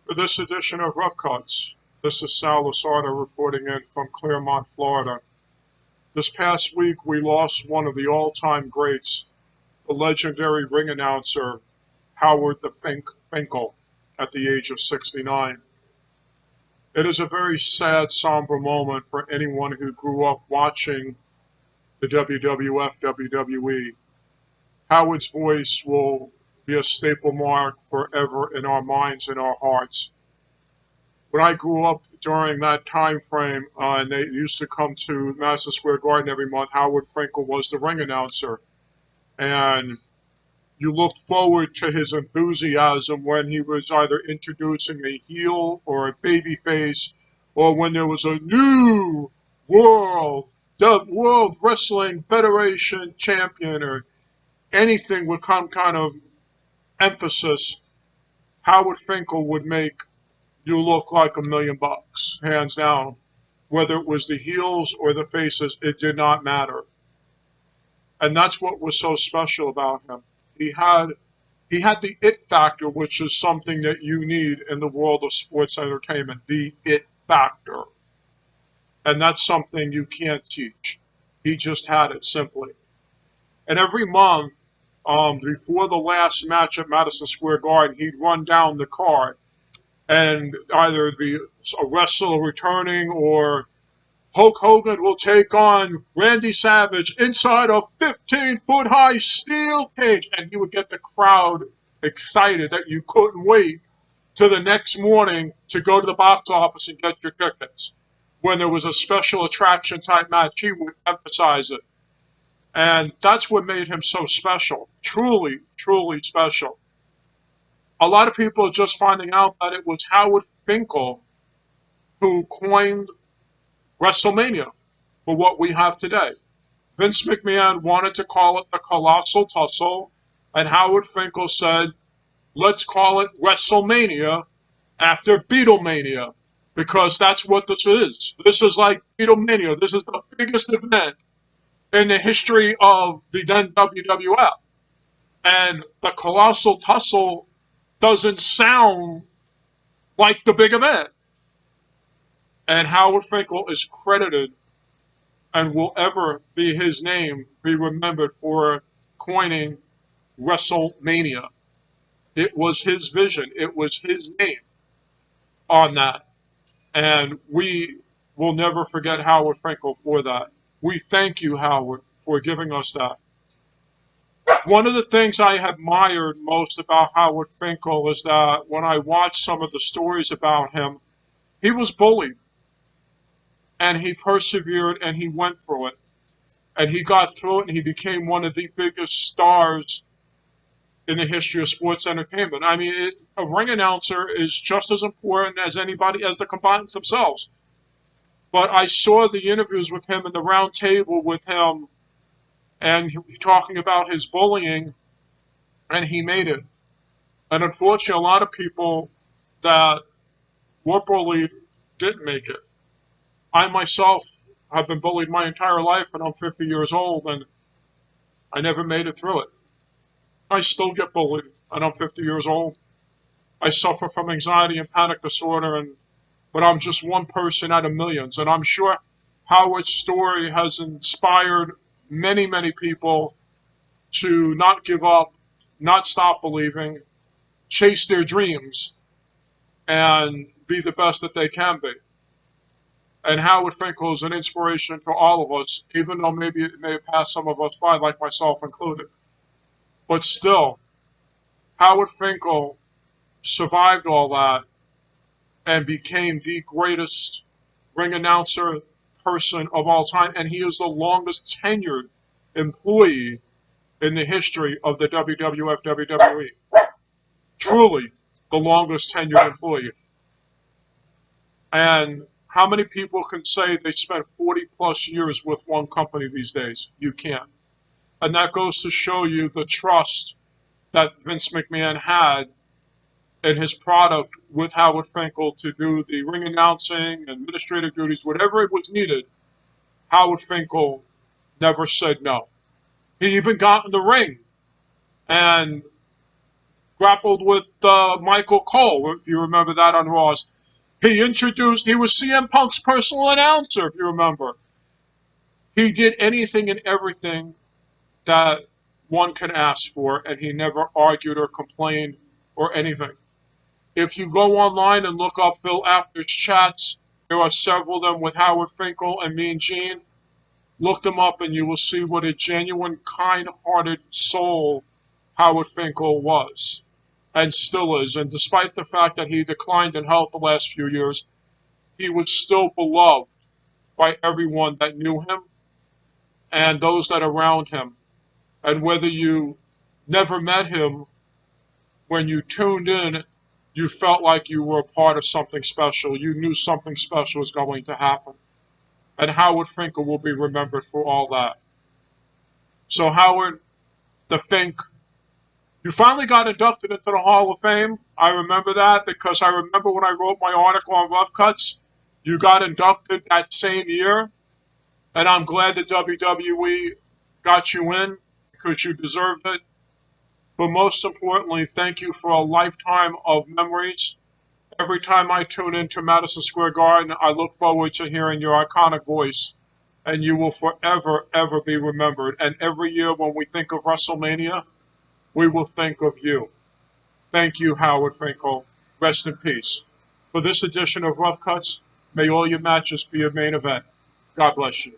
For this edition of Rough Cuts, this is Sal LaSardo reporting in from Claremont, Florida. This past week, we lost one of the all-time greats, the legendary ring announcer, Howard Finkel, at the age of 69. It is a very sad, somber moment for anyone who grew up watching the WWF, WWE. Howard's voice will be a staple mark forever in our minds and our hearts. When I grew up during that time frame, and they used to come to Madison Square Garden every month, Howard Finkel was the ring announcer. And you looked forward to his enthusiasm when he was either introducing a heel or a baby face, or when there was a new the World Wrestling Federation champion, or anything with some kind of emphasis. Howard Finkel would make you look like $1,000,000, hands down. Whether it was the heels or the faces, it did not matter. And that's what was so special about him. He had he had the it factor, which is something that you need in the world of sports entertainment, the it factor. And that's something you can't teach. He just had it simply. And every month, before the last match at Madison Square Garden, he'd run down the card, and either a wrestler returning or Hulk Hogan will take on Randy Savage inside a 15-foot high steel cage, and he would get the crowd excited that you couldn't wait to the next morning to go to the box office and get your tickets. When there was a special attraction type match, he would emphasize it. And that's what made him so special. Truly, truly special. A lot of people are just finding out that it was Howard Finkel who coined WrestleMania for what we have today. Vince McMahon wanted to call it the Colossal Tussle, and Howard Finkel said, let's call it WrestleMania after Beatlemania, because that's what this is. This is like Beatlemania. This is the biggest event in the history of the then WWF. And the Colossal Tussle doesn't sound like the big event. And Howard Finkel is credited and will ever be his name be remembered for coining WrestleMania. It was his vision. It was his name on that. And we will never forget Howard Finkel for that. We thank you, Howard, for giving us that. One of the things I admired most about Howard Finkel is that when I watched some of the stories about him, he was bullied, and he persevered, and he went through it. And he got through it, and he became one of the biggest stars in the history of sports entertainment. I mean, a ring announcer is just as important as anybody, as the combatants themselves. But I saw the interviews with him and the round table with him, and he talking about his bullying, and he made it. And unfortunately, a lot of people that were bullied didn't make it. I myself have been bullied my entire life, and I'm 50 years old, and I never made it through it. I still get bullied, and I'm 50 years old. I suffer from anxiety and panic disorder, but I'm just one person out of millions. And I'm sure Howard's story has inspired many, many people to not give up, not stop believing, chase their dreams, and be the best that they can be. And Howard Finkel is an inspiration to all of us, even though maybe it may have passed some of us by, like myself included. But still, Howard Finkel survived all that and became the greatest ring announcer person of all time. And he is the longest tenured employee in the history of the WWF WWE. Truly the longest tenured employee. And how many people can say they spent 40 plus years with one company these days? You can't. And that goes to show you the trust that Vince McMahon had in his product with Howard Finkel to do the ring announcing, administrative duties, whatever it was needed. Howard Finkel never said no. He even got in the ring and grappled with Michael Cole, if you remember that on Raw's. He was CM Punk's personal announcer, if you remember. He did anything and everything that one can ask for, and he never argued or complained or anything. If you go online and look up Bill Apter's chats, there are several of them with Howard Finkel and Mean Gene. Look them up and you will see what a genuine, kind-hearted soul Howard Finkel was and still is. And despite the fact that he declined in health the last few years, he was still beloved by everyone that knew him and those that are around him. And whether you never met him, when you tuned in, you felt like you were a part of something special. You knew something special was going to happen. And Howard Finkel will be remembered for all that. So, Howard, the Fink, you finally got inducted into the Hall of Fame. I remember that because I remember when I wrote my article on Rough Cuts, you got inducted that same year. And I'm glad the WWE got you in because you deserved it. But most importantly, thank you for a lifetime of memories. Every time I tune into Madison Square Garden, I look forward to hearing your iconic voice, and you will forever, ever be remembered. And every year when we think of WrestleMania, we will think of you. Thank you, Howard Finkel. Rest in peace. For this edition of Rough Cuts, may all your matches be a main event. God bless you.